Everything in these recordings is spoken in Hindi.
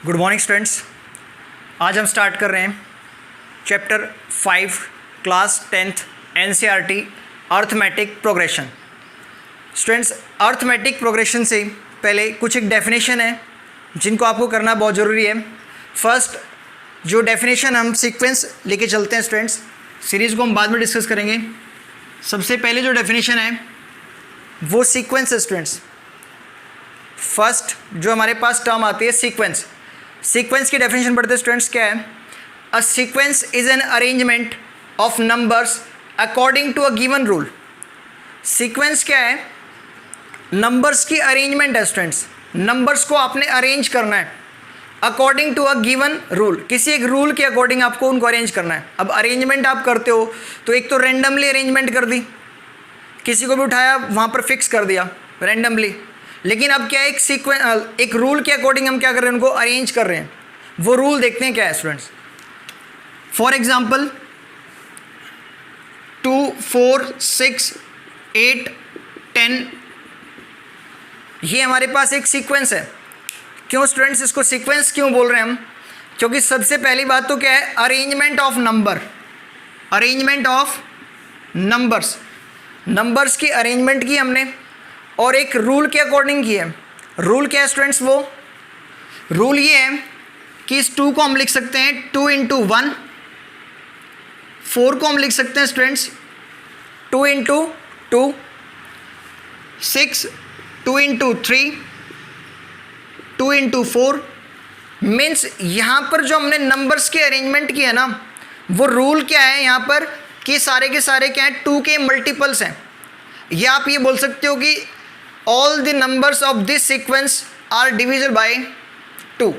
Good morning students. आज हम स्टार्ट कर रहे हैं chapter 5 class 10th NCERT arithmetic progression. Students, arithmetic progression से पहले कुछ एक डेफिनेशन है जिनको आपको करना बहुत ज़रूरी है। फर्स्ट जो डेफिनेशन हम सीक्वेंस लेके चलते हैं स्टूडेंट्स, सीरीज़ को हम बाद में डिस्कस करेंगे। सबसे पहले जो डेफिनेशन है वो सीक्वेंस है स्टूडेंट्स। फर्स्ट जो हमारे पास टर्म आती है सीक्वेंस। सीक्वेंस की डेफिनेशन पढ़ते हैं स्टूडेंट्स, क्या है? A sequence is an arrangement of numbers according to a given rule. Sequence क्या है? नंबर्स की अरेंजमेंट है स्टूडेंट्स। नंबर्स को आपने अरेंज करना है according to a given rule. किसी एक रूल के अकॉर्डिंग आपको उनको अरेंज करना है। अब अरेंजमेंट आप करते हो तो एक तो रेंडमली अरेंजमेंट कर दी, किसी को भी उठाया वहाँ पर फिक्स कर दिया रेंडमली। लेकिन अब क्या है, एक रूल के अकॉर्डिंग हम क्या कर रहे हैं, उनको अरेंज कर रहे हैं। वो रूल देखते हैं क्या है स्टूडेंट्स। फॉर एग्जांपल 2, 4, 6, 8, 10 ये हमारे पास एक सीक्वेंस है। क्यों स्टूडेंट्स इसको सीक्वेंस क्यों बोल रहे हैं हम? क्योंकि सबसे पहली बात तो क्या है, arrangement of number, arrangement of numbers. Numbers की अरेंजमेंट की हमने और एक रूल के अकॉर्डिंग की है। रूल क्या है स्टूडेंट्स? वो रूल ये है कि इस 2 को हम लिख सकते हैं 2 × 1, 4 को हम लिख सकते हैं स्टूडेंट्स 2 × 2, 6 2 × 3, 2 × 4। मीन्स यहाँ पर जो हमने नंबर्स की अरेंजमेंट की है ना, वो रूल क्या है यहाँ पर कि सारे के सारे क्या हैं, 2 के मल्टीपल्स हैं। या आप ये बोल सकते हो कि all the numbers of this sequence are divisible by 2।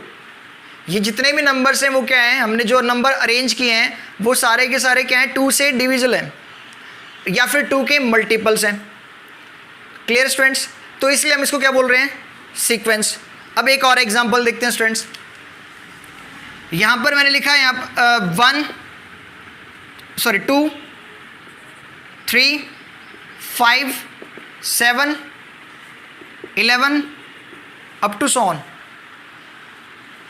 ये जितने भी नंबर्स हैं वो क्या हैं, हमने जो नंबर अरेंज किए हैं वो सारे के सारे क्या हैं, 2 से डिविजिबल हैं या फिर 2 के मल्टीपल्स हैं। Clear students? तो इसलिए हम इसको क्या बोल रहे हैं, सीक्वेंस। अब एक और एग्जांपल देखते हैं स्टूडेंट्स। यहाँ पर मैंने लिखा है यहाँ 2, 3, 5, 7, 11 up to so on.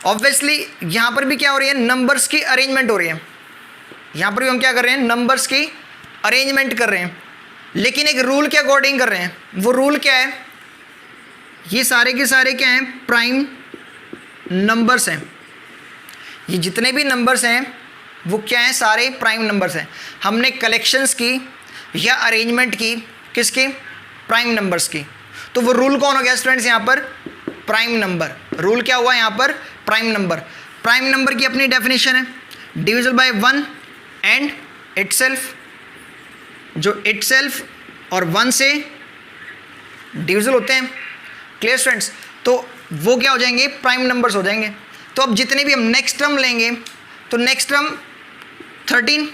Obviously यहाँ पर भी क्या हो रही है, नंबर्स की अरेंजमेंट हो रही है। यहाँ पर भी हम क्या कर रहे हैं, नंबर्स की अरेंजमेंट कर रहे हैं, लेकिन एक रूल के अकॉर्डिंग कर रहे हैं। वो रूल क्या है, ये सारे के सारे क्या हैं, प्राइम नंबर्स हैं। ये जितने भी नंबर्स हैं वो क्या हैं, सारे प्राइम नंबर्स हैं। हमने कलेक्शंस की या अरेंजमेंट की किसकी, प्राइम नंबर्स की। तो वो रूल कौन हो गया स्टूडेंट्स, यहाँ पर प्राइम नंबर। रूल क्या हुआ यहाँ पर, प्राइम नंबर। प्राइम नंबर की अपनी डेफिनेशन है, डिविजिबल बाय 1 एंड इटसेल्फ। जो इटसेल्फ और 1 से डिविजिबल होते हैं। Clear students? तो वो क्या हो जाएंगे, प्राइम नंबर्स हो जाएंगे। तो अब जितने भी हम नेक्स्ट टर्म लेंगे, तो नेक्स्ट टर्म 13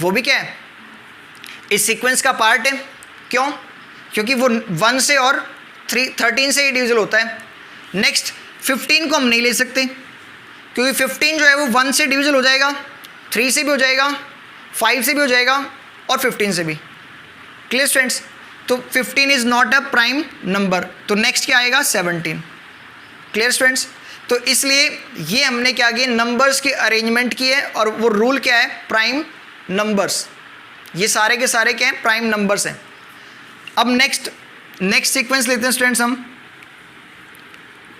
वो भी क्या है, इस सीक्वेंस का पार्ट है। क्यों? क्योंकि वो 1 से और 13 से ही डिविजिबल होता है। नेक्स्ट 15 को हम नहीं ले सकते क्योंकि 15 जो है वो 1 से डिविजिबल हो जाएगा, 3 से भी हो जाएगा, 5 से भी हो जाएगा और 15 से भी। Clear students? तो 15 is not a prime number. तो नेक्स्ट क्या आएगा, 17। Clear students? तो इसलिए ये हमने क्या किया, नंबर्स की अरेंजमेंट की है और वो रूल क्या है, प्राइम नंबर्स। ये सारे के सारे क्या हैं, प्राइम नंबर्स हैं। अब नेक्स्ट सीक्वेंस लेते हैं स्टूडेंट्स हम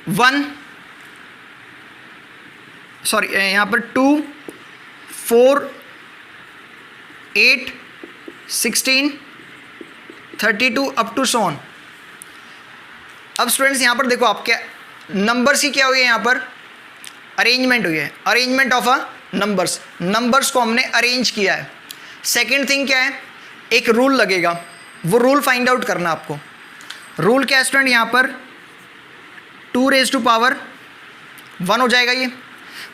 2, 4, 8, 16, 32 अप टू सो ऑन। अब स्टूडेंट्स यहाँ पर देखो, आप क्या नंबर्स ही क्या हुई है, यहाँ पर अरेंजमेंट हुई है, arrangement of a numbers. Numbers को हमने अरेंज किया है। सेकेंड थिंग क्या है, एक रूल लगेगा, वो रूल फाइंड आउट करना आपको। रूल क्या है स्टूडेंट, यहाँ पर 2⁻1 हो जाएगा। ये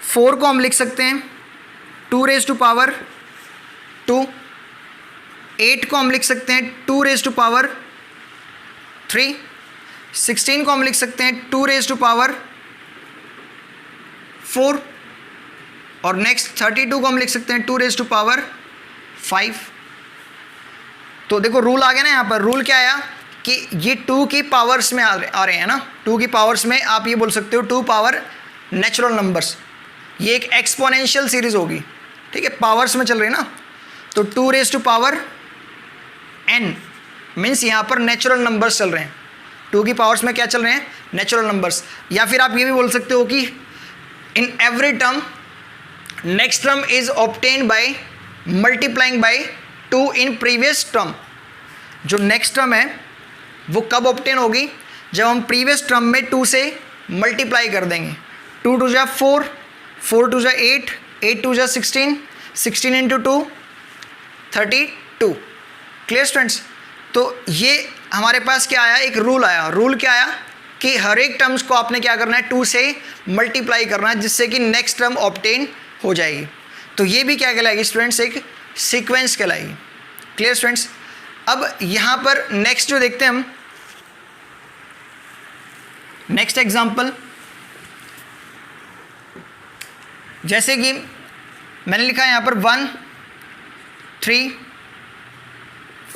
4 को हम लिख सकते हैं 2⁻2, 8 को हम लिख सकते हैं 2⁻3, 16 को हम लिख सकते हैं 2⁻4 और नेक्स्ट 32 को हम लिख सकते हैं 2⁻5। तो देखो रूल आ गया ना, यहाँ पर रूल क्या आया कि ये 2 की पावर्स में आ रहे हैं ना, 2 की पावर्स में आप ये बोल सकते हो 2 पावर नेचुरल नंबर्स, ये एक एक्सपोनेंशियल सीरीज होगी, ठीक है, पावर्स में चल रही है ना, तो 2 raise to power n means यहाँ पर नेचुरल नंबर्स चल रहे हैं, 2 की पावर्स में क्या चल रहे हैं, नेचुरल नंबर्स। या फिर आप ये भी बोल सकते हो कि in every term next term is obtained by multiplying by 2 in previous term. जो नेक्स्ट टर्म है वो कब ऑब्टेन होगी, जब हम प्रीवियस टर्म में 2 से मल्टीप्लाई कर देंगे। 2 2 जा 4, 4 2 जा 8, 8 2 जा 16, 16 इंटू 2 32। Clear students? तो ये हमारे पास क्या आया, एक रूल आया। रूल क्या आया कि हर एक टर्म्स को आपने क्या करना है, 2 से मल्टीप्लाई करना है, जिससे कि नेक्स्ट टर्म ऑब्टेन हो जाएगी। तो ये भी क्या कहलाएगी स्टूडेंट्स, एक सीक्वेंस कहलाएगी। Clear students? अब यहाँ पर नेक्स्ट जो देखते हैं हम, नेक्स्ट एग्जाम्पल, जैसे कि मैंने लिखा है यहाँ पर 1 3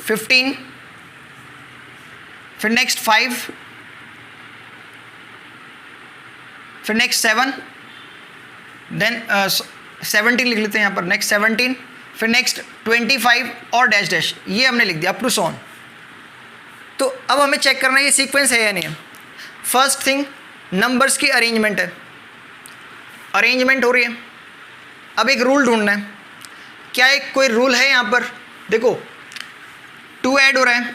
15, फिर नेक्स्ट 5, फिर नेक्स्ट 7, देन 17 लिख लेते हैं यहाँ पर, नेक्स्ट 17, फिर नेक्स्ट 25 और डैश डैश, ये हमने लिख दिया अप टू सॉन। तो अब हमें चेक करना है ये सीक्वेंस है या नहीं है। फर्स्ट थिंग, नंबर्स की अरेंजमेंट है, अरेंजमेंट हो रही है। अब एक रूल ढूंढना है, क्या एक कोई रूल है यहाँ पर? देखो 2 ऐड हो रहा है,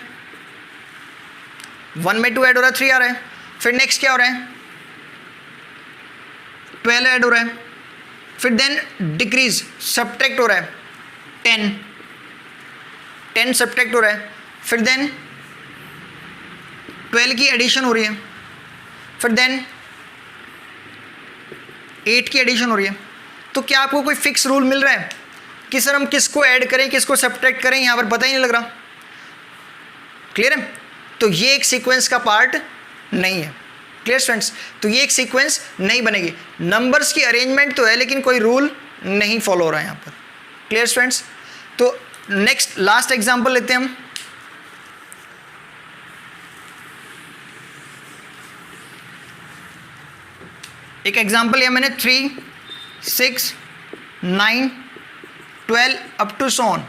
1 में 2 ऐड हो रहा है, 3 आ रहा है। फिर नेक्स्ट क्या हो रहा है, 12 ऐड हो रहा है। फिर देन डिक्रीज, सब्ट्रैक्ट हो रहा है, 10 सब्ट्रैक्ट हो रहा है। फिर देन 12 की एडिशन हो रही है। फिर देन 8 की एडिशन हो रही है। तो क्या आपको कोई फिक्स रूल मिल रहा है कि सर हम किसको ऐड करें किसको सब्ट्रैक्ट करें? यहाँ पर पता ही नहीं लग रहा। क्लियर है? तो ये एक सीक्वेंस का पार्ट नहीं है। Clear students? तो ये एक सीक्वेंस नहीं बनेगी। नंबर्स की अरेंजमेंट तो है लेकिन कोई रूल नहीं फॉलो हो रहा है यहाँ पर। Clear students? तो नेक्स्ट लास्ट एग्जांपल लेते हैं हम। एक एग्जांपल लिया मैंने 3 6 9 12 अप टू सॉन।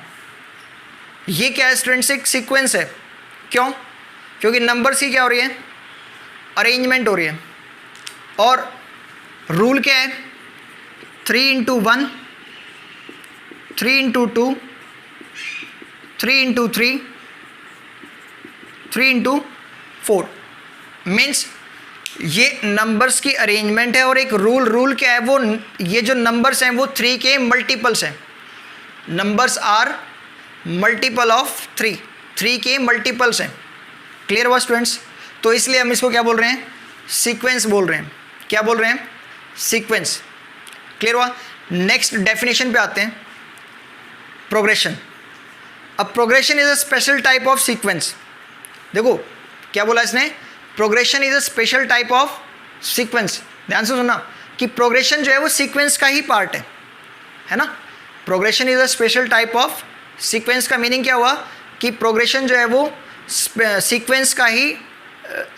ये क्या है स्टूडेंट्स? एक सीक्वेंस है। क्यों? क्योंकि नंबर्स की क्या हो रही है? अरेंजमेंट हो रही है। और रूल क्या है? 3 into 1, 3 into 2, 3 into 3, 3 into 4। Means ये नंबर्स की अरेंजमेंट है। और एक रूल क्या है? वो ये जो नंबर्स हैं वो 3 के मल्टीपल्स हैं। नंबर्स आर मल्टीपल ऑफ 3 के मल्टीपल्स हैं। क्लियर हुआ स्टूडेंट्स? तो इसलिए हम इसको क्या बोल रहे हैं? सीक्वेंस बोल रहे हैं। क्या बोल रहे हैं? सीक्वेंस। क्लियर हुआ? नेक्स्ट डेफिनेशन पे आते हैं, प्रोग्रेशन। अब progression is a special type of sequence. देखो क्या बोला इसने? Progression is a special type of sequence. ध्यान से सुनना कि प्रोग्रेशन जो है वो सीक्वेंस का ही पार्ट है ना। Progression is a special type of sequence का मीनिंग क्या हुआ कि प्रोग्रेशन जो है वो सीक्वेंस का ही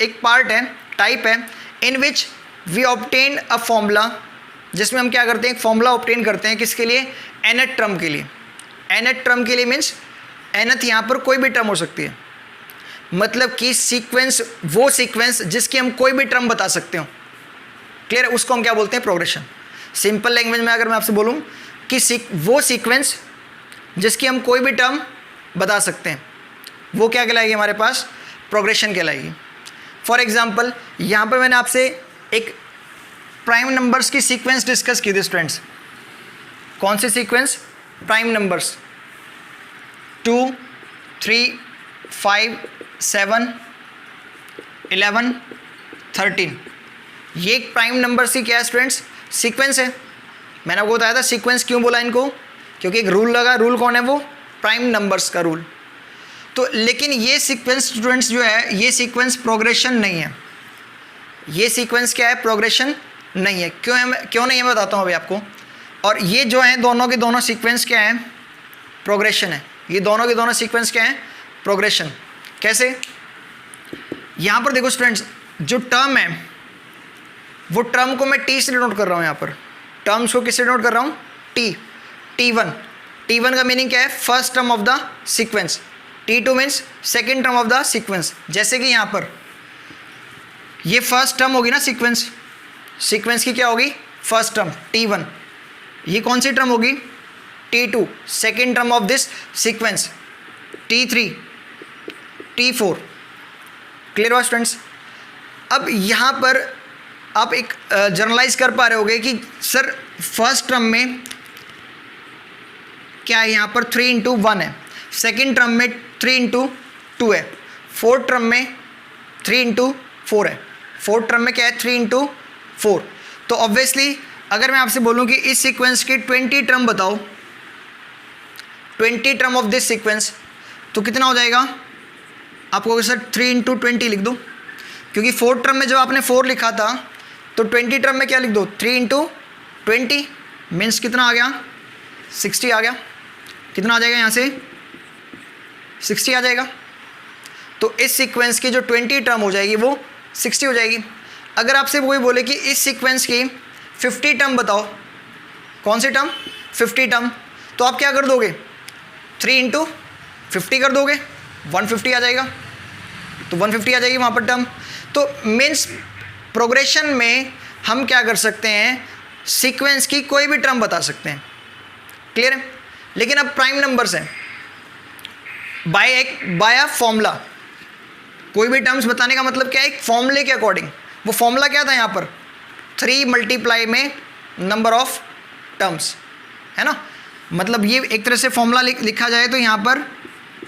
एक पार्ट है, टाइप है, in which we obtain a formula, जिसमें हम क्या करते हैं? एक फॉर्मूला ऑब्टेन करते हैं। किसके लिए? nth टर्म के लिए। nth टर्म के लिए मीन्स nth यहाँ पर कोई भी टर्म हो सकती है। मतलब कि सीक्वेंस, वो सीक्वेंस जिसकी हम कोई भी टर्म बता सकते हो। क्लियर है? उसको हम क्या बोलते हैं? प्रोग्रेशन। सिंपल लैंग्वेज में अगर मैं आपसे बोलूँ कि वो सीक्वेंस जिसकी हम कोई भी टर्म बता सकते हैं वो क्या कहलाएगी? हमारे पास प्रोग्रेशन कहलाएगी। फॉर एग्जाम्पल यहाँ पर मैंने आपसे एक प्राइम नंबर्स की सीक्वेंस डिस्कस की थी स्टूडेंट्स। कौन सी सीक्वेंस? Prime numbers 2 3 5 7 11 13। ये एक प्राइम नंबर्स की क्या है स्टूडेंट्स? सीक्वेंस है। मैंने आपको बताया था सीक्वेंस क्यों बोला इनको, क्योंकि एक रूल लगा। रूल कौन है? वो प्राइम नंबर्स का रूल। तो लेकिन ये सीक्वेंस स्टूडेंट्स जो है, ये सीक्वेंस प्रोग्रेशन नहीं है। ये सीक्वेंस क्या है? प्रोग्रेशन नहीं है। क्यों नहीं है मैं बताता हूँ अभी आपको। और ये जो है दोनों के दोनों सीक्वेंस क्या है? प्रोग्रेशन है। ये दोनों के दोनों सीक्वेंस क्या है? प्रोग्रेशन। कैसे? यहाँ पर देखो स्टूडेंट्स, जो टर्म है वो टर्म को मैं टी से डिनोट कर रहा हूँ यहाँ पर, टर्म्स को किससे डिनोट कर रहा हूँ, टी, T1। T1 का मीनिंग क्या है, first term of the sequence, T2 means second term of the sequence. जैसे कि यहाँ पर ये फर्स्ट टर्म होगी ना सीक्वेंस, सीक्वेंस की क्या होगी, फर्स्ट टर्म T1। ये कौन सी टर्म होगी, T2, second term of this sequence T3, T4। Clear हुआ स्टूडेंट्स। अब यहाँ पर आप एक जर्नलाइज कर पा रहे होगे कि सर फर्स्ट टर्म में क्या है, यहाँ पर 3 इंटू 1 है, सेकेंड टर्म में 3 इंटू 2 है, फोर्थ टर्म में 3 इंटू 4 है, फोर्थ टर्म में क्या है, 3 इंटू 4। तो ऑब्वियसली अगर मैं आपसे बोलूँ कि इस सीक्वेंस की 20 टर्म बताओ, 20 टर्म ऑफ दिस सीक्वेंस, तो कितना हो जाएगा, आपको सर 3 इंटू 20 लिख दो, क्योंकि फोर्थ टर्म में जब आपने 4 लिखा था तो 20 टर्म में क्या लिख दो, 3 इंटू 20 मीन्स कितना आ गया, 60 आ गया। कितना आ जाएगा यहाँ से, 60 आ जाएगा। तो इस सीक्वेंस की जो 20 टर्म हो जाएगी वो 60 हो जाएगी। अगर आपसे कोई बोले कि इस सीक्वेंस की 50 टर्म बताओ, कौन सी टर्म, 50 टर्म, तो आप क्या कर दोगे, 3 इंटू 50 कर दोगे, 150 आ जाएगा। तो 150 आ जाएगी वहाँ पर टर्म। तो मीन्स प्रोग्रेशन में हम क्या कर सकते हैं, सीक्वेंस की कोई भी टर्म बता सकते हैं। क्लियर है। लेकिन अब प्राइम नंबर्स हैं, बाय अ फॉर्मूला, कोई भी टर्म्स बताने का मतलब क्या है, एक फॉर्मूले के अकॉर्डिंग। वो फॉर्मूला क्या था यहाँ पर, 3 मल्टीप्लाई में नंबर ऑफ टर्म्स, है ना। मतलब ये एक तरह से फॉर्मूला लिखा जाए तो यहाँ पर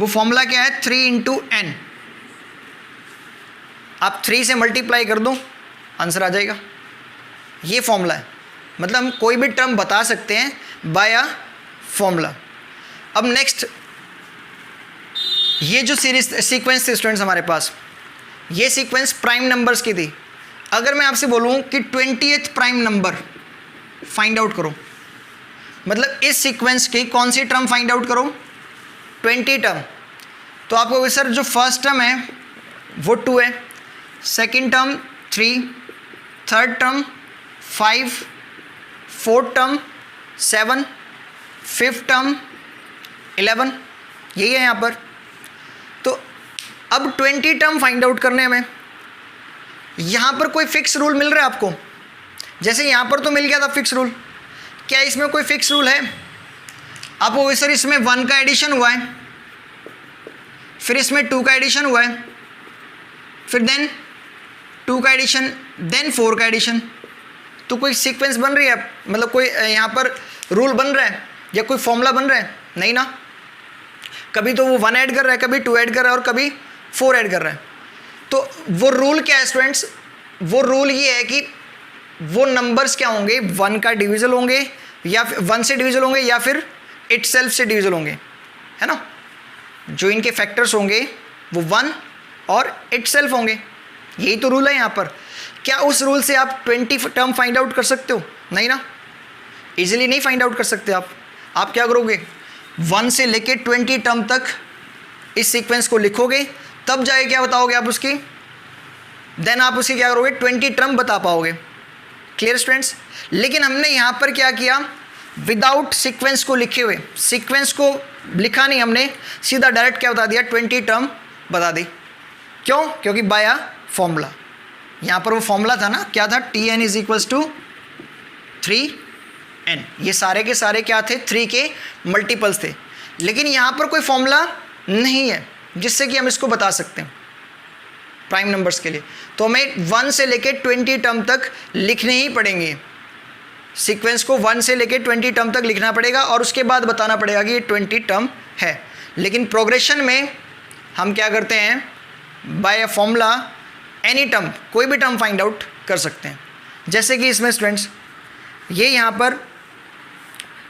वो फॉर्मूला क्या है, 3 इंटू एन। आप 3 से मल्टीप्लाई कर दो, आंसर आ जाएगा। ये फॉर्मूला है, मतलब हम कोई भी टर्म बता सकते हैं बाय अ फॉर्मूला। अब नेक्स्ट, ये जो सीक्वेंस थी स्टूडेंट्स हमारे पास, ये सीक्वेंस प्राइम नंबर्स की थी। अगर मैं आपसे बोलूँ कि 20th prime number find out करो, मतलब इस सीक्वेंस की कौन सी टर्म फाइंड आउट करो, 20 टर्म, तो आपको सर जो फर्स्ट टर्म है वो 2 है, second term 3, third term 5, fourth term 7, fifth term 11, यही है यहाँ पर। तो अब 20 टर्म फाइंड आउट करने में यहाँ पर कोई फिक्स रूल मिल रहा है आपको, जैसे यहाँ पर तो मिल गया था फिक्स रूल, क्या इसमें कोई फिक्स रूल है आपको, सर इसमें 1 का एडिशन हुआ है, फिर इसमें 2 का एडिशन हुआ है, फिर देन 2 का एडिशन, देन 4 का एडिशन, तो कोई सीक्वेंस बन रही है, मतलब कोई यहाँ पर रूल बन रहा है या कोई फॉर्मूला बन रहा है, नहीं ना। कभी तो वो 1 ऐड कर रहा है, कभी 2 ऐड कर रहा है और कभी 4 ऐड कर रहा है। तो वो रूल क्या है स्टूडेंट्स, वो रूल ये है कि वो नंबर्स क्या होंगे, 1 का डिविजल होंगे या फिर 1 से डिविजल होंगे या फिर इटसेल्फ से डिविजल होंगे, है ना। जो इनके फैक्टर्स होंगे वो 1 और इटसेल्फ होंगे, यही तो रूल है यहाँ पर। क्या उस रूल से आप 20 टर्म फाइंड आउट कर सकते हो, नहीं ना, इजीली नहीं फाइंड आउट कर सकते आप क्या करोगे, 1 से लेके 20 टर्म तक इस सीक्वेंस को लिखोगे, तब जाके क्या बताओगे आप उसकी, देन आप उसकी क्या करोगे, 20 टर्म बता पाओगे। Clear students. लेकिन हमने यहाँ पर क्या किया, विदाउट सीक्वेंस को लिखे हुए, सीक्वेंस को लिखा नहीं हमने, सीधा डायरेक्ट क्या बता दिया, 20 टर्म बता दी। क्यों, क्योंकि बाय अ फॉर्मूला। यहाँ पर वो फॉर्मूला था ना, क्या था, Tn is equals to 3n, ये सारे के सारे क्या थे, 3 के मल्टीपल्स थे। लेकिन यहाँ पर कोई फॉर्मूला नहीं है जिससे कि हम इसको बता सकते हैं प्राइम नंबर्स के लिए, तो हमें 1 से लेके 20 टर्म तक लिखने ही पड़ेंगे। सीक्वेंस को 1 से लेके 20 टर्म तक लिखना पड़ेगा और उसके बाद बताना पड़ेगा कि ये 20 टर्म है। लेकिन प्रोग्रेशन में हम क्या करते हैं, by a formula any term, कोई भी टर्म फाइंड आउट कर सकते हैं। जैसे कि इसमें स्टूडेंट्स ये यहाँ पर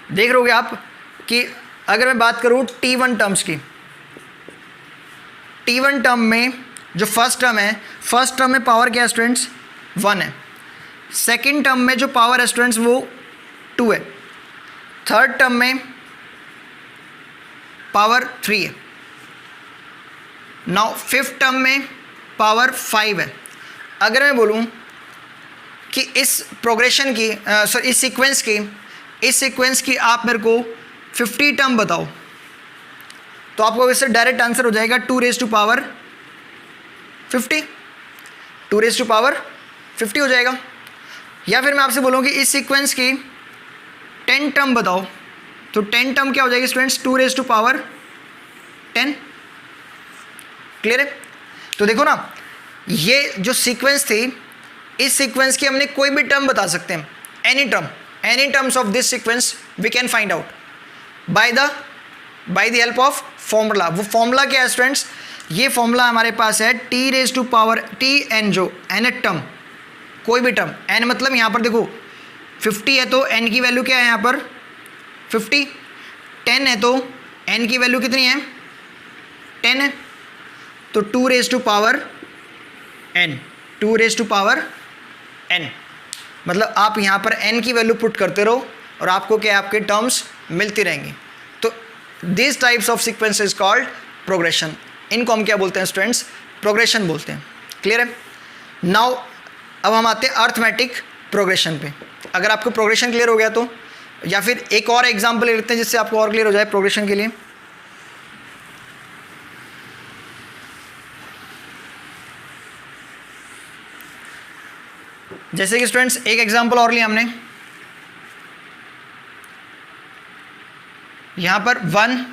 देख रहे होगे आप कि अगर मैं बात करूँ T1 टर्म्स की, T1 टर्म में जो फर्स्ट टर्म है, फर्स्ट टर्म में पावर क्या है स्टूडेंट्स, 1 है। सेकेंड टर्म में जो पावर है स्टूडेंट्स वो 2 है। थर्ड टर्म में पावर 3 है। नाउ फिफ्थ टर्म में पावर 5 है। अगर मैं बोलूँ कि इस प्रोग्रेशन की सॉरी इस सीक्वेंस की आप मेरे को 50 टर्म बताओ, तो आपको इससे डायरेक्ट आंसर हो जाएगा 2 raise to power 50, 2 raise to power 50 हो जाएगा। या फिर मैं आपसे बोलूँ कि इस सीक्वेंस की 10 टर्म बताओ, तो 10 टर्म क्या हो जाएगी students, 2 raise to power 10। Clear है? तो देखो ना, ये जो सीक्वेंस थी, इस सीक्वेंस की हमने कोई भी टर्म बता सकते हैं, any terms of this sequence we can find out by the help of formula. वो फॉर्मूला क्या है स्टूडेंट्स, ये फॉर्मूला हमारे पास है t raise to power t n, जो एन टर्म, कोई भी टर्म, एन मतलब यहाँ पर देखो 50 है तो एन की वैल्यू क्या है यहाँ पर 50, 10 है तो एन की वैल्यू कितनी है 10 है, तो 2 raise to power n, 2 raise to power n, मतलब आप यहाँ पर एन की वैल्यू पुट करते रहो और आपको क्या आपके टर्म्स मिलती रहेंगी। तो this types of sequence is called progression. इनको हम क्या बोलते हैं स्टूडेंट्स, प्रोग्रेशन बोलते हैं। क्लियर है? नाउ अब हम आते हैं अर्थमेटिक प्रोग्रेशन पे। अगर आपको प्रोग्रेशन क्लियर हो गया तो, या फिर एक और एग्जांपल ले लेते हैं जिससे आपको और क्लियर हो जाए प्रोग्रेशन के लिए। जैसे कि स्टूडेंट्स एक एग्जांपल और लिया हमने, यहाँ पर 5,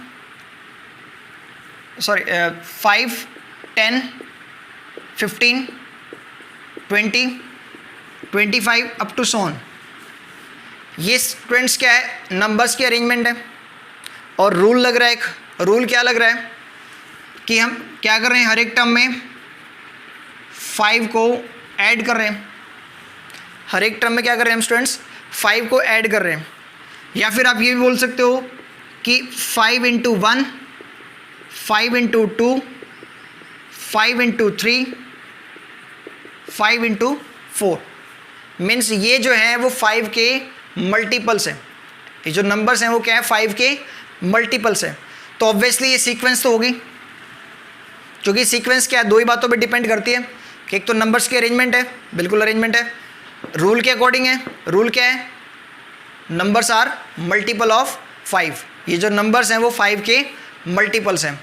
10, 15, 20, 25 अप टू सोन। ये स्टूडेंट्स क्या है, नंबर्स की अरेंजमेंट है। और रूल लग रहा है, एक रूल क्या लग रहा है कि हम क्या कर रहे हैं, हर एक टर्म में 5 को ऐड कर रहे हैं, हर एक टर्म में क्या कर रहे हैं हम स्टूडेंट्स 5 को ऐड कर रहे हैं। या फिर आप ये भी बोल सकते हो कि 5 into 1, 5 into 2, 5 into 3, 5 into 4। Means ये जो है वो 5 के मल्टीपल्स हैं, ये जो नंबर्स हैं वो क्या है 5 के मल्टीपल्स हैं। तो ऑब्वियसली ये सीक्वेंस तो होगी, क्योंकि सीक्वेंस क्या है, दो ही बातों पे डिपेंड करती है कि एक तो नंबर्स की अरेंजमेंट है, बिल्कुल अरेंजमेंट है, रूल के अकॉर्डिंग है। रूल क्या है, नंबर्स आर मल्टीपल ऑफ 5, ये जो नंबर्स हैं वो 5 के मल्टीपल्स हैं।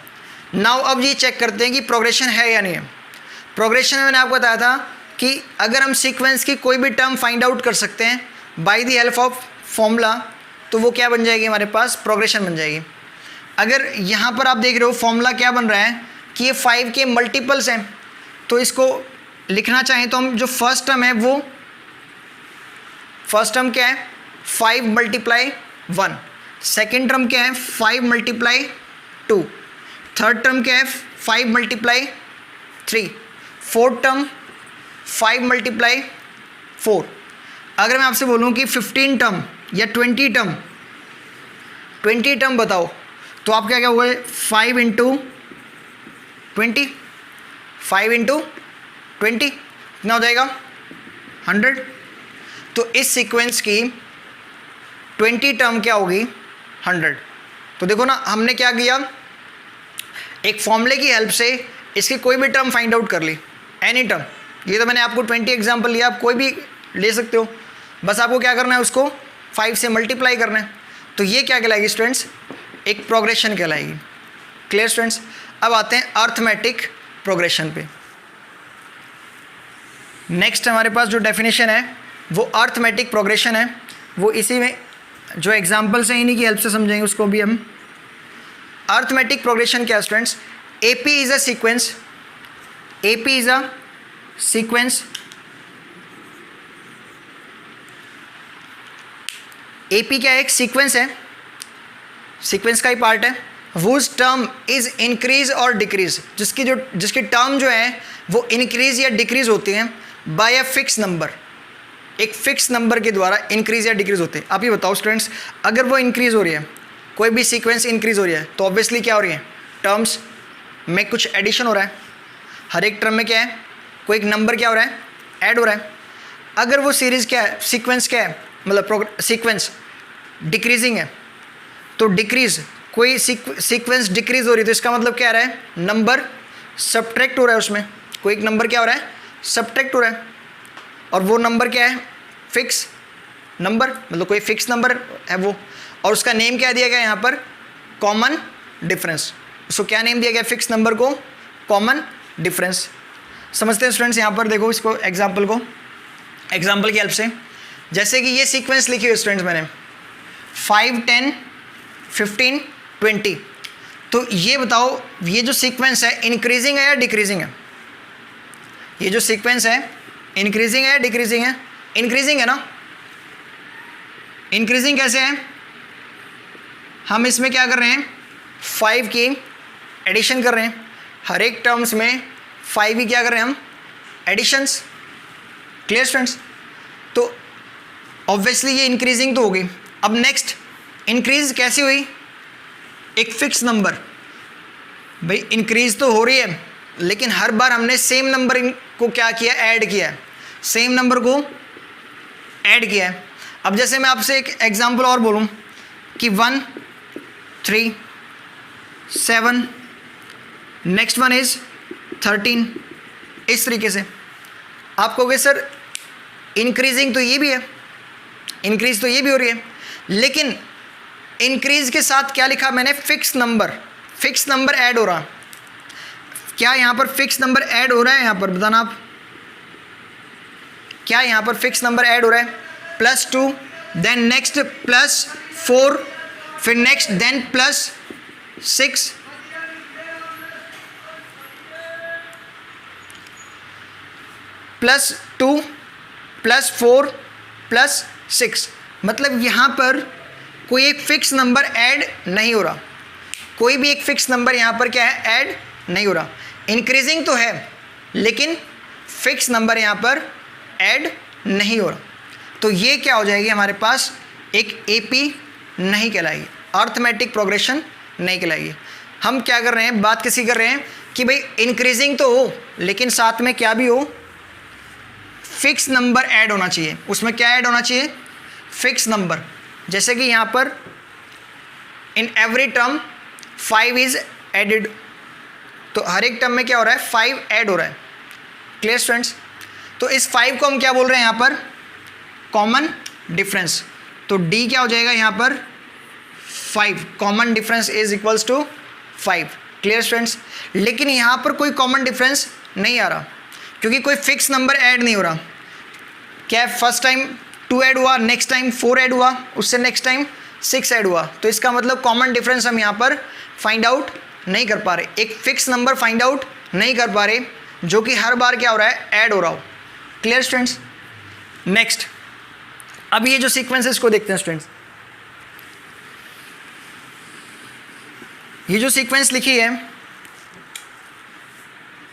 नाउ अब ये चेक करते हैं कि प्रोग्रेशन है या नहीं है। प्रोग्रेशन में मैंने आपको बताया था कि अगर हम सीक्वेंस की कोई भी टर्म फाइंड आउट कर सकते हैं bye the help of formula, तो वो क्या बन जाएगी, हमारे पास प्रोग्रेशन बन जाएगी। अगर यहाँ पर आप देख रहे हो फॉर्मूला क्या बन रहा है कि ये 5 के मल्टीपल्स हैं, तो इसको लिखना चाहें तो हम जो फर्स्ट टर्म है वो, फर्स्ट टर्म क्या है 5 मल्टीप्लाई 1, सेकेंड टर्म क्या है 5 मल्टीप्लाई 2, थर्ड टर्म क्या है 5 मल्टीप्लाई 3, फोर्थ टर्म 5 मल्टीप्लाई 4। अगर मैं आपसे बोलूँ कि 15 टर्म या 20 टर्म बताओ, तो आप क्या होगा 5 इंटू 20, 5 इंटू 20 कितना हो जाएगा 100। तो इस सीक्वेंस की 20 टर्म क्या होगी 100। तो देखो ना, हमने क्या किया, एक फॉर्मूले की हेल्प से इसकी कोई भी टर्म फाइंड आउट कर ली, एनी टर्म। ये तो मैंने आपको 20 एग्जांपल लिया, आप कोई भी ले सकते हो, बस आपको क्या करना है, उसको 5 से मल्टीप्लाई करना है। तो ये क्या कहलाएगी स्टूडेंट्स, एक प्रोग्रेशन कहलाएगी। Clear students? अब आते हैं अर्थमेटिक प्रोग्रेशन पे। नेक्स्ट हमारे पास जो डेफिनेशन है वो अर्थमेटिक प्रोग्रेशन है, वो इसी में जो एग्जांपल्स हैं इन्हीं की हेल्प से समझेंगे उसको भी हम। अर्थमेटिक प्रोग्रेशन क्या students, AP is a sequence, AP is a sequence, AP क्या है, एक सीक्वेंस है, सीक्वेंस का ही पार्ट है। वुज टर्म इज इंक्रीज और डिक्रीज, जिसकी टर्म जो है वो इंक्रीज या डिक्रीज होती हैं बाय अ फिक्स नंबर, एक फिक्स नंबर के द्वारा इंक्रीज या डिक्रीज होते हैं। आप ये बताओ स्टूडेंट्स, अगर वो इंक्रीज हो रही है, कोई भी सीक्वेंस इंक्रीज हो रही है, तो ऑब्वियसली क्या हो रही है, टर्म्स में कुछ एडिशन हो रहा है। हर एक टर्म में क्या है, कोई एक नंबर क्या हो रहा है, ऐड हो रहा है। अगर वो सीरीज़ क्या है, सीक्वेंस क्या है, मतलब सीक्वेंस डिक्रीजिंग है, तो डिक्रीज, कोई सीक्वेंस डिक्रीज हो रही है, तो इसका मतलब क्या आ रहा है, नंबर सब्ट्रैक्ट हो रहा है, उसमें कोई एक नंबर क्या हो रहा है, सब्ट्रैक्ट हो रहा है। और वो नंबर क्या है, फिक्स नंबर, मतलब कोई फिक्स नंबर है वो, और उसका नेम क्या दिया गया यहाँ पर, कॉमन डिफरेंस। उसको क्या नेम दिया गया फिक्स नंबर को, कॉमन डिफरेंस। समझते हैं स्टूडेंट्स, यहाँ पर देखो इसको एग्जाम्पल की हेल्प से, जैसे कि ये सीक्वेंस लिखी हुई स्टूडेंट्स मैंने 5, 10, 15, 20, तो ये बताओ ये जो सीक्वेंस है इंक्रीजिंग है या डिक्रीजिंग है? ये जो सीक्वेंस है इंक्रीजिंग है या डिक्रीजिंग है? इंक्रीजिंग है ना। इंक्रीजिंग कैसे है? हम इसमें क्या कर रहे हैं, 5 की एडिशन कर रहे हैं, हर एक टर्म्स में 5 ही क्या कर रहे हैं हम, एडिशंस। Clear students? तो ऑब्वियसली ये इंक्रीजिंग तो होगी। अब नेक्स्ट इंक्रीज कैसी हुई, एक फिक्स नंबर, भाई इंक्रीज तो हो रही है लेकिन हर बार हमने सेम नंबर को क्या किया, ऐड किया है, सेम नंबर को ऐड किया है। अब जैसे मैं आपसे एक एग्जांपल और बोलूं कि 1, 3, 7, नेक्स्ट वन इज 13, इस तरीके से आप कहोगे सर इंक्रीजिंग तो ये भी है, इंक्रीज तो ये भी हो रही है, लेकिन इंक्रीज के साथ क्या लिखा मैंने, फिक्स नंबर ऐड हो रहा। क्या यहाँ पर फिक्स नंबर ऐड हो रहा है? यहाँ पर बताना आप, क्या यहाँ पर फिक्स नंबर ऐड हो रहा है? +2, देन नेक्स्ट +4, फिर नेक्स्ट देन +6, +2, +4, +6, मतलब यहाँ पर कोई एक फिक्स नंबर ऐड नहीं हो रहा, कोई भी एक फिक्स नंबर यहाँ पर क्या है, ऐड नहीं हो रहा। इंक्रीजिंग तो है लेकिन फिक्स नंबर यहाँ पर ऐड नहीं हो रहा, तो ये क्या हो जाएगी हमारे पास, एक एपी नहीं कहलाएगी, अर्थमेटिक प्रोग्रेशन नहीं कहलाएगी। हम क्या कर रहे हैं, बात किसी कर रहे हैं कि भाई इंक्रीजिंग तो हो लेकिन साथ में क्या भी हो, फिक्स नंबर ऐड होना चाहिए। उसमें क्या ऐड होना चाहिए, फिक्स नंबर। जैसे कि यहाँ पर in every term 5 is added, तो हर एक टर्म में क्या हो रहा है, 5 ऐड हो रहा है। Clear students? तो इस 5 को हम क्या बोल रहे हैं यहाँ पर, कॉमन डिफरेंस। तो डी क्या हो जाएगा यहाँ पर, 5, common difference is equals to 5। Clear students? लेकिन यहाँ पर कोई कॉमन डिफरेंस नहीं आ रहा क्योंकि कोई फिक्स नंबर ऐड नहीं हो रहा। क्या है, फर्स्ट टाइम 2 ऐड हुआ, नेक्स्ट टाइम 4 ऐड हुआ, उससे नेक्स्ट टाइम 6 ऐड हुआ, तो इसका मतलब कॉमन डिफरेंस हम यहाँ पर फाइंड आउट नहीं कर पा रहे, एक फिक्स नंबर फाइंड आउट नहीं कर पा रहे जो कि हर बार क्या हो रहा है, ऐड हो रहा हो। Clear students? नेक्स्ट, अब ये जो सीक्वेंसेस को देखते हैं स्टूडेंट्स, ये जो सीक्वेंस लिखी है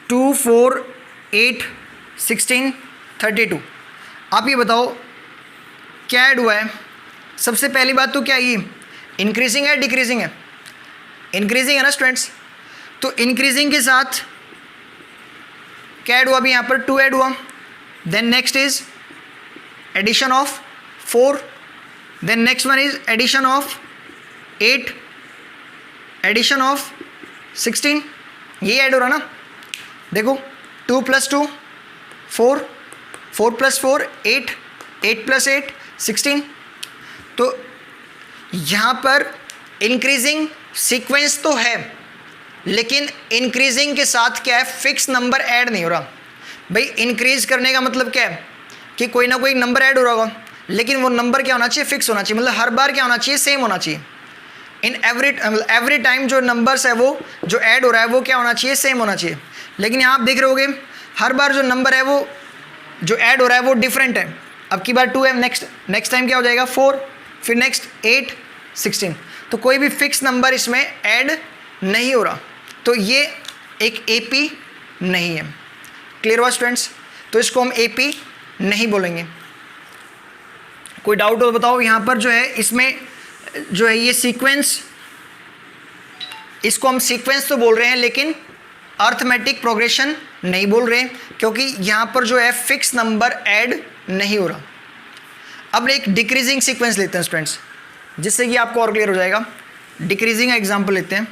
2, 4, 8, 16, 32, आप ये बताओ क्या ऐड हुआ है। सबसे पहली बात तो क्या, ये इंक्रीजिंग है डिक्रीजिंग है, इंक्रीजिंग है ना स्टूडेंट्स। तो इंक्रीजिंग के साथ क्या ऐड हुआ, अभी यहाँ पर 2 ऐड हुआ, then next is addition of 4, then next one is addition of 8, addition of 16, ये ऐड हो रहा ना। देखो 2 + 2 4, 4 + 4 8, 8 + 8 16, तो यहाँ पर इंक्रीजिंग सीक्वेंस तो है लेकिन इंक्रीजिंग के साथ क्या है, फिक्स नंबर ऐड नहीं हो रहा। भाई इंक्रीज करने का मतलब क्या है कि कोई ना कोई नंबर ऐड हो रहा होगा, लेकिन वो नंबर क्या होना चाहिए, फिक्स होना चाहिए, मतलब हर बार क्या होना चाहिए, सेम होना चाहिए। इन एवरी टाइम जो नंबर्स है वो जो ऐड हो रहा है वो क्या होना चाहिए, सेम होना चाहिए। लेकिन यहाँ आप देख रहे होगे हर बार जो नंबर है वो जो ऐड हो रहा है वो डिफरेंट है। अब की बार 2 है, नेक्स्ट टाइम क्या हो जाएगा 4, फिर नेक्स्ट 8, 16, तो कोई भी फिक्स नंबर इसमें ऐड नहीं हो रहा, तो ये एक एपी नहीं है। क्लियर हुआ स्टूडेंट्स? तो इसको हम एपी नहीं बोलेंगे। कोई डाउट हो बताओ। यहाँ पर जो है इसमें जो है ये सीक्वेंस, इसको हम सीक्वेंस तो बोल रहे हैं लेकिन अर्थमेटिक प्रोग्रेशन नहीं बोल रहे क्योंकि यहाँ पर जो है फिक्स नंबर ऐड नहीं हो रहा। अब एक डिक्रीजिंग सीक्वेंस लेते हैं स्टूडेंट्स, जिससे कि आपको और क्लियर हो जाएगा। डिक्रीजिंग का एग्जांपल लेते हैं,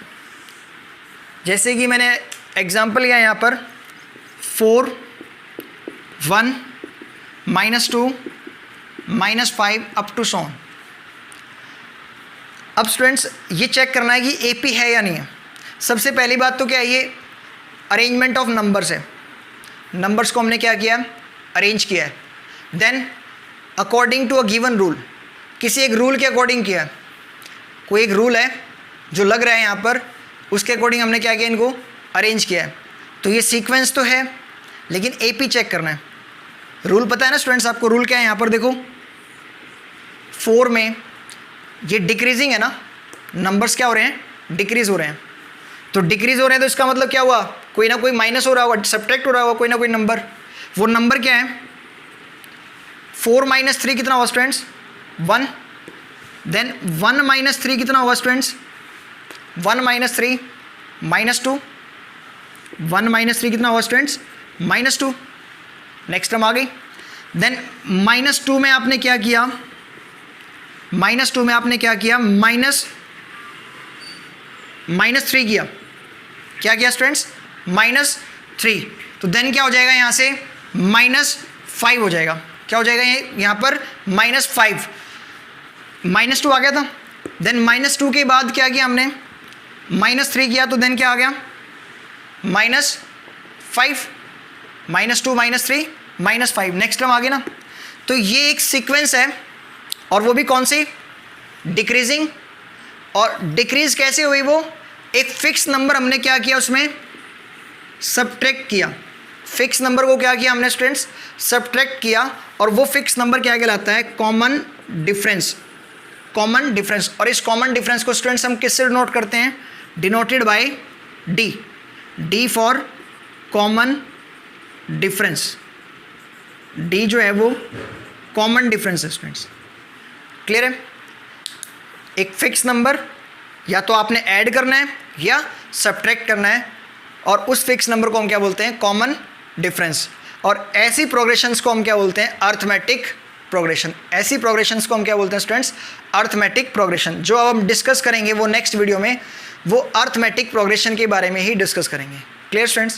जैसे कि मैंने एग्जांपल लिया यहाँ पर 4, 1, -2, -5 अप टू सॉन। अब स्टूडेंट्स ये चेक करना है कि एपी है या नहीं है। सबसे पहली बात तो क्या है, ये अरेंजमेंट ऑफ नंबर्स है। नंबर्स को हमने क्या किया, अरेंज किया है। Then according to a given rule, किसी एक रूल के अकॉर्डिंग किया है। कोई एक रूल है जो लग रहा है यहाँ पर, उसके अकॉर्डिंग हमने क्या किया, इनको अरेंज किया है। तो ये सीक्वेंस तो है, लेकिन एपी चेक करना है। रूल पता है ना स्टूडेंट्स आपको, रूल क्या है यहाँ पर देखो, 4 में ये डिक्रीजिंग है ना, नंबर्स क्या हो रहे हैं, डिक्रीज हो रहे हैं। तो डिक्रीज हो रहे हैं तो इसका मतलब क्या हुआ, कोई ना कोई माइनस हो रहा होगा, सब्ट्रैक्ट हो रहा होगा कोई ना कोई नंबर। वो नंबर क्या है, 4 - 3 कितना होगा स्टूडेंट्स, 1। देन 1 - 3 कितना होगा स्टूडेंट्स, 1 - 3 -2। 1 - 3 कितना होगा स्टूडेंट्स, -2। नेक्स्ट टर्म आ गई। देन -2 में आपने क्या किया, -2 में आपने क्या किया, -3 किया। क्या किया स्टूडेंट्स, -3। तो देन क्या हो जाएगा यहाँ से, -5 हो जाएगा। क्या हो जाएगा ये यहाँ पर, -5। -2 आ गया था। देन -2 के बाद क्या किया हमने, -3 किया, तो देन क्या आ गया, -5। -2 -3 -5। नेक्स्ट टर्म आ गया ना। तो ये एक सीक्वेंस है, और वो भी कौन सी, डिक्रीजिंग। और डिक्रीज कैसे हुई, वो एक फिक्स नंबर हमने क्या किया, उसमें सब्ट्रैक्ट किया। फिक्स नंबर को क्या किया हमने स्टूडेंट्स, सब्ट्रैक्ट किया। और वो फिक्स नंबर क्या कहलाता है, कॉमन डिफरेंस। Common difference. और इस कॉमन डिफरेंस को स्टूडेंट्स हम किससे डिनोट करते हैं, denoted by D. D for common difference. D जो है वो कॉमन डिफरेंस है स्टूडेंट्स। क्लियर है। एक फिक्स नंबर या तो आपने ऐड करना है या सब्ट्रैक्ट करना है, और उस फिक्स नंबर को हम क्या बोलते हैं, कॉमन डिफरेंस। और ऐसी प्रोग्रेशंस को हम क्या बोलते हैं, अर्थमेटिक प्रोग्रेशन। ऐसी प्रोग्रेशंस को हम क्या बोलते हैं स्टूडेंट्स, अर्थमेटिक प्रोग्रेशन। जो अब हम डिस्कस करेंगे वो नेक्स्ट वीडियो में, वो अर्थमेटिक प्रोग्रेशन के बारे में ही डिस्कस करेंगे। Clear students.